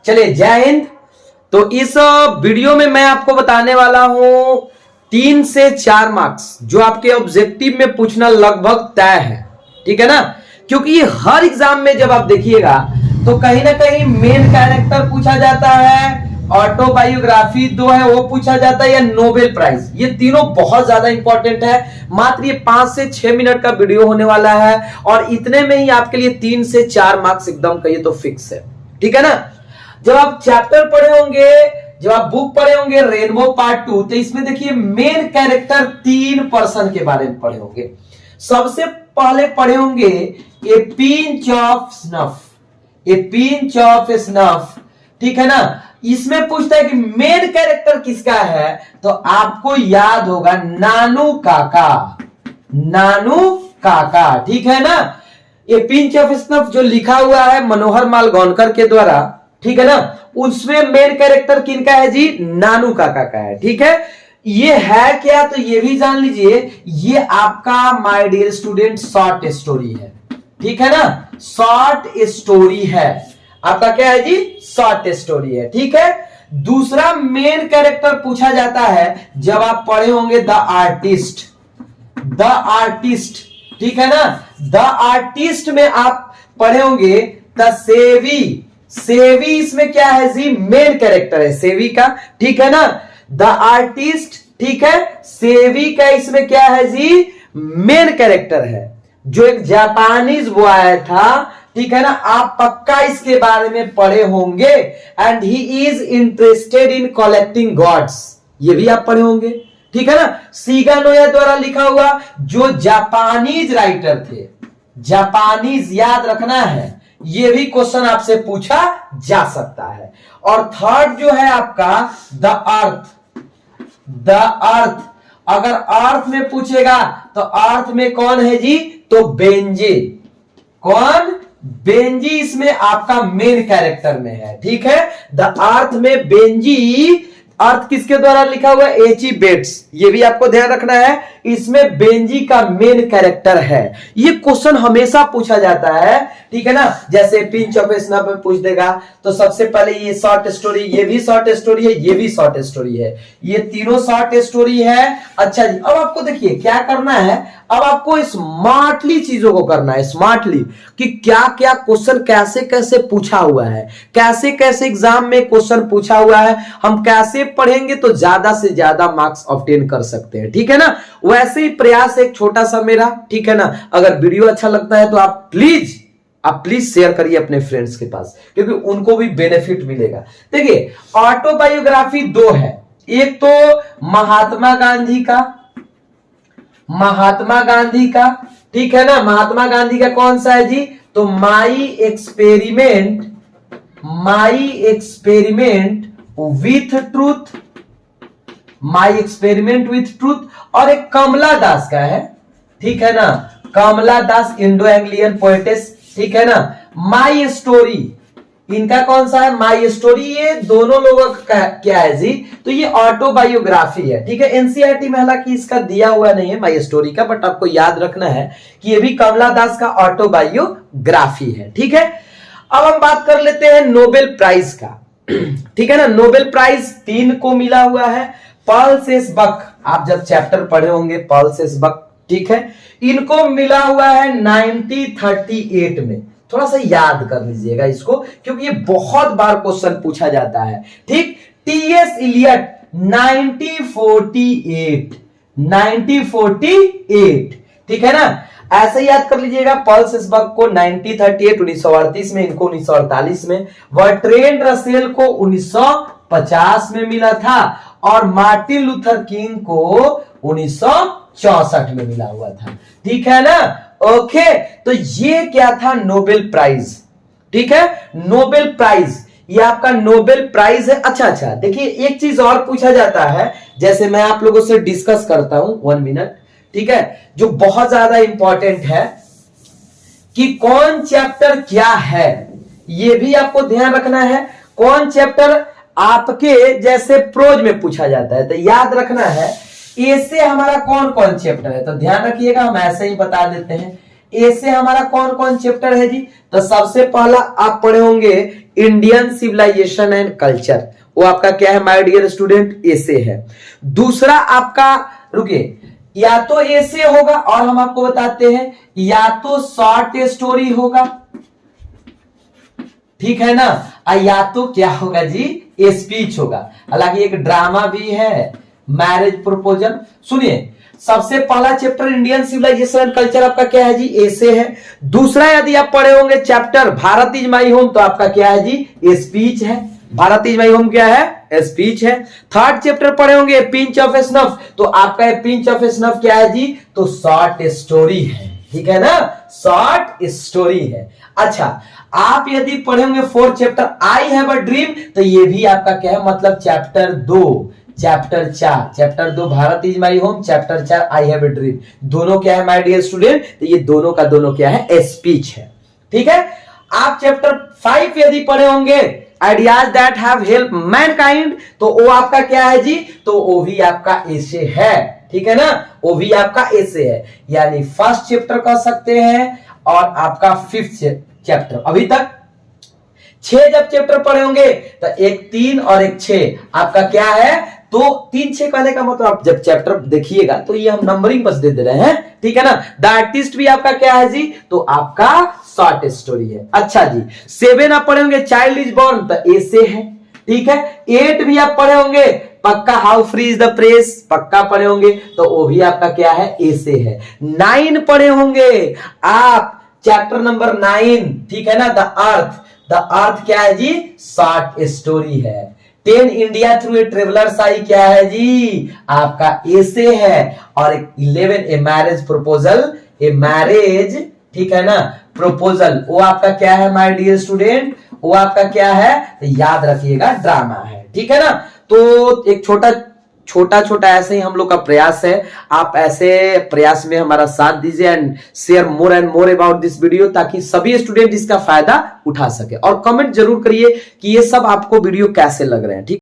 चलिए जय हिंद। तो इस वीडियो में मैं आपको बताने वाला हूं 3 से 4 मार्क्स जो आपके ऑब्जेक्टिव में पूछना लगभग तय है, ठीक है ना। क्योंकि ये हर एग्जाम में जब आप देखिएगा तो कहीं ना कहीं मेन कैरेक्टर पूछा जाता है, ऑटोबायोग्राफी 2 है वो पूछा जाता है, या नोबेल प्राइज। ये तीनों बहुत ज्यादा इंपॉर्टेंट है। मात्र ये 5 से 6 मिनट का वीडियो होने वाला है और इतने में ही आपके लिए 3 से 4 मार्क्स एकदम कहिए तो फिक्स है, ठीक है ना। जब आप चैप्टर पढ़े होंगे, जब आप बुक पढ़े होंगे रेनबो पार्ट 2, तो इसमें देखिए मेन कैरेक्टर 3 पर्सन के बारे में पढ़े होंगे। सबसे पहले पढ़े होंगे ए pinch of snuff, A pinch of snuff, ठीक है ना। इसमें पूछता है कि मेन कैरेक्टर किसका है, तो आपको याद होगा नानू काका, नानू काका, ठीक है ना। ये पिंच ऑफ स्नफ जो लिखा हुआ है मनोहर मालगोनकर के द्वारा, ठीक है ना, उसमें मेन कैरेक्टर किनका है जी, नानू काका का है, ठीक है। ये है क्या, तो ये भी जान लीजिए, ये आपका my dear student short story है, ठीक है ना, शॉर्ट स्टोरी है आपका, क्या है जी, शॉर्ट स्टोरी है, ठीक है। दूसरा मेन कैरेक्टर पूछा जाता है जब आप पढ़े होंगे द आर्टिस्ट, द आर्टिस्ट, ठीक है ना। द आर्टिस्ट में आप पढ़े होंगे द सेवी, सेवी इसमें क्या है जी, मेन कैरेक्टर है सेवी का, ठीक है ना। द आर्टिस्ट, ठीक है, सेवी का इसमें क्या है जी, मेन कैरेक्टर है, जो एक जापानीज वो आया था, ठीक है ना। आप पक्का इसके बारे में पढ़े होंगे। And he is interested in collecting gods, ये भी आप पढ़े होंगे, ठीक है ना। सीगा नोया द्वारा लिखा हुआ, जो जापानीज राइटर थे, जापानीज याद रखना है, ये भी क्वेश्चन आपसे पूछा जा सकता है। और थर्ड जो है आपका द अर्थ, द अर्थ, अगर अर्थ में पूछेगा तो अर्थ में कौन है जी, तो बेंजी, कौन, बेंजी इसमें आपका मेन कैरेक्टर में है, ठीक है। द अर्थ में बेंजी, अर्थ किसके द्वारा लिखा हुआ है, एच.ई. बेट्स, ये भी आपको ध्यान रखना है, इसमें बेंजी का मेन कैरेक्टर है। ये क्वेश्चन हमेशा पूछा जाता है, ठीक है ना। जैसे पिंच ऑफ स्नफ में पूछ देगा तो सबसे पहले ये शॉर्ट स्टोरी, ये भी शॉर्ट स्टोरी है, ये भी शॉर्ट स्टोरी है, ये तीनों शॉर्ट स्टोरी है। अच्छा जी, अब आपको देखिए क्या करना है, अब आपको स्मार्टली चीजों को करना है, स्मार्टली, कि क्या क्या क्वेश्चन कैसे कैसे पूछा हुआ है, कैसे कैसे एग्जाम में क्वेश्चन पूछा हुआ है, हम कैसे पढ़ेंगे तो ज्यादा से ज्यादा मार्क्स ऑब्टेन कर सकते हैं, ठीक है ना। वैसे ही प्रयास एक छोटा सा मेरा, ठीक है ना। अगर वीडियो अच्छा लगता है तो आप प्लीज शेयर करिए अपने फ्रेंड्स के पास, क्योंकि उनको भी बेनिफिट मिलेगा। देखिए ऑटोबायोग्राफी 2 है, एक तो महात्मा गांधी का, महात्मा गांधी का, ठीक है ना। महात्मा गांधी का कौन सा है जी, तो my experiment with truth, my experiment with truth. और एक कमला दास का है, ठीक है ना, कमला दास इंडो एंग्लियन पोएटेस, ठीक है ना। माई स्टोरी, इनका कौन सा है, माई स्टोरी। ये दोनों लोगों का क्या है जी, तो ये ऑटोबायोग्राफी है, ठीक है। एनसीईआरटी में हालांकि इसका दिया हुआ नहीं है माई स्टोरी का, बट आपको याद रखना है कि ये भी कमला दास का ऑटोबायोग्राफी है, ठीक है। अब हम बात कर लेते हैं नोबेल प्राइज का, ठीक है ना। नोबेल प्राइज 3 को मिला हुआ है। पर्ल सेसबक, आप जब चैप्टर पढ़े होंगे पर्ल सेसबक, ठीक है, इनको मिला हुआ है 1938 में। थोड़ा सा याद कर लीजिएगा इसको, क्योंकि ये बहुत बार क्वेश्चन पूछा जाता है, ठीक। टीएस इलियट 1948, 1948, ठीक है ना। ऐसे याद कर लीजिएगा पर्ल सेसबक को 1938 1938 में, इनको 1948 में। बर्ट्रैंड रसेल को 1950 में मिला था, और मार्टिन लूथर किंग को 1964 में मिला हुआ था, ठीक है ना। ओके, तो ये क्या था, नोबेल प्राइज, ठीक है। नोबेल प्राइज, ये आपका नोबेल प्राइज है। अच्छा, देखिए एक चीज और पूछा जाता है, जैसे मैं आप लोगों से डिस्कस करता हूं 1 मिनट, ठीक है, जो बहुत ज्यादा इंपॉर्टेंट है कि कौन चैप्टर क्या है, ये भी आपको ध्यान रखना है। कौन चैप्टर आपके जैसे प्रोज में पूछा जाता है, तो याद रखना है ए से हमारा कौन कौन चैप्टर है, तो ध्यान रखिएगा, हम ऐसे ही बता देते हैं। ए से हमारा कौन कौन चैप्टर है जी? तो सबसे पहला आप पढ़े होंगे इंडियन सिविलाइजेशन एंड कल्चर, वो आपका क्या है माय डियर स्टूडेंट? ए से है। दूसरा आपका, रुकिए, या तो ए से होगा और हम आपको बताते हैं, या तो शॉर्ट स्टोरी होगा, ठीक है ना, या तो क्या होगा जी? स्पीच होगा। हालांकि एक ड्रामा भी है, मैरिज प्रपोजल। सुनिए, सबसे पहला chapter Indian civilization and culture आपका क्या है जी? ए से है। दूसरा यदि आप पढ़े होंगे chapter Bharat is my home, तो आपका क्या है जी? स्पीच है। भारत इज माई होम क्या है? स्पीच है। थर्ड चैप्टर पढ़े होंगे पिंच ऑफ स्नफ, तो आपका पिंच ऑफ स्नफ क्या है जी? तो शॉर्ट स्टोरी है, ठीक है ना, शॉर्ट स्टोरी है। अच्छा, आप यदि पढ़े होंगे fourth chapter I have a dream, तो ये भी आपका क्या है, मतलब chapter 2, chapter 4, chapter 2 Bharat is my home, chapter 4 I have a dream, दोनों क्या है माय डियर स्टूडेंट? तो ये दोनों का दोनों क्या है? स्पीच है, ठीक है। आप चैप्टर 5 यदि पढ़े होंगे ideas that have help Mankind, तो वो आपका क्या है जी? तो वो भी आपका एसे है, ठीक है ना, वो भी आपका एसे है। यानी फर्स्ट चैप्टर कह सकते हैं और आपका फिफ्थ चैप्टर। अभी तक 6 जब चैप्टर पढ़े होंगे तो एक 3 और एक 6 आपका क्या है? तो 3-6 कहने का मतलब आप जब चैप्टर देखिएगा तो ये हम नंबरिंग बस दे रहे हैं, ठीक है ना। द आर्टिस्ट भी आपका क्या है जी? तो आपका शॉर्ट स्टोरी है। अच्छा जी, 7 आप पढ़े होंगे चाइल्ड इज बॉर्न, तो ए से है, ठीक है। 8 भी आप पढ़े होंगे पक्का how free is the press, पक्का पढ़े होंगे, तो वो भी आपका क्या है? ए से है। 9 पढ़े होंगे आप चैप्टर नंबर 9, ठीक है ना, द अर्थ, द अर्थ क्या है जी? शॉर्ट स्टोरी है। 10 इंडिया थ्रू ए ट्रेवलर्स आई क्या है जी? आपका ए से है। और 11 a marriage proposal, a marriage, ठीक है ना, प्रपोजल, वो आपका क्या है माय डियर स्टूडेंट? वो आपका क्या है? तो याद रखिएगा ड्रामा है, ठीक है ना। तो एक छोटा ऐसे ही हम लोग का प्रयास है, आप ऐसे प्रयास में हमारा साथ दीजिए and share more and more about this video, ताकि सभी स्टूडेंट इसका फायदा उठा सके। और कमेंट जरूर करिए कि ये सब आपको वीडियो कैसे लग रहे हैं, ठीक।